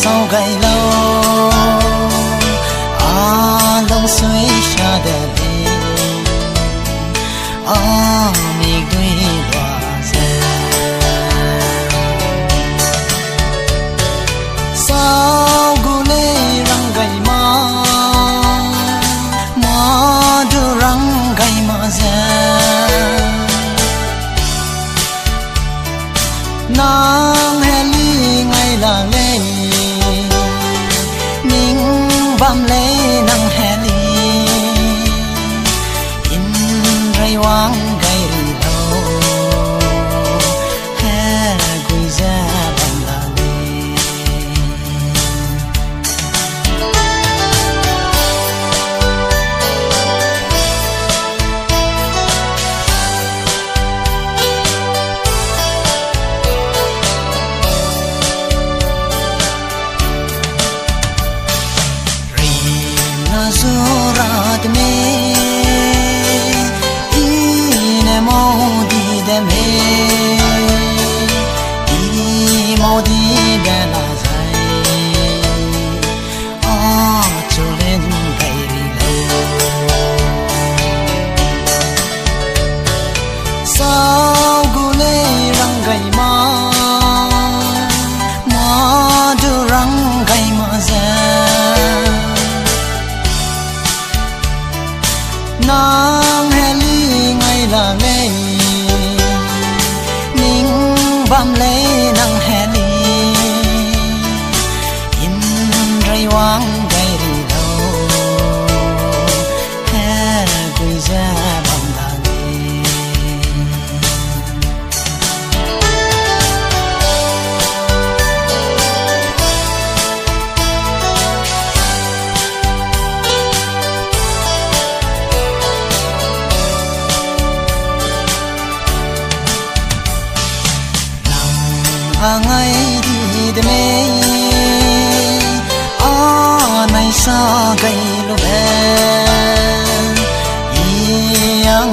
sau gầy lâu lòng suy xa đèn mi đuôi đọa dè sao gu lê răng gầy ma du răng gầy ma dè nang heli ngay là lê ning bam lê nang heli in ray wang gai ri lo he gui za bam la Zorat me ine modi de me modi bela zai cholen gairi lo sao gule rang gai ma du rang gai ma za nang heli ngay là lê ning bam lê nang heli in ray wang gai ri lo he gui za bam la ngay đi de me nay sa gai lo be yang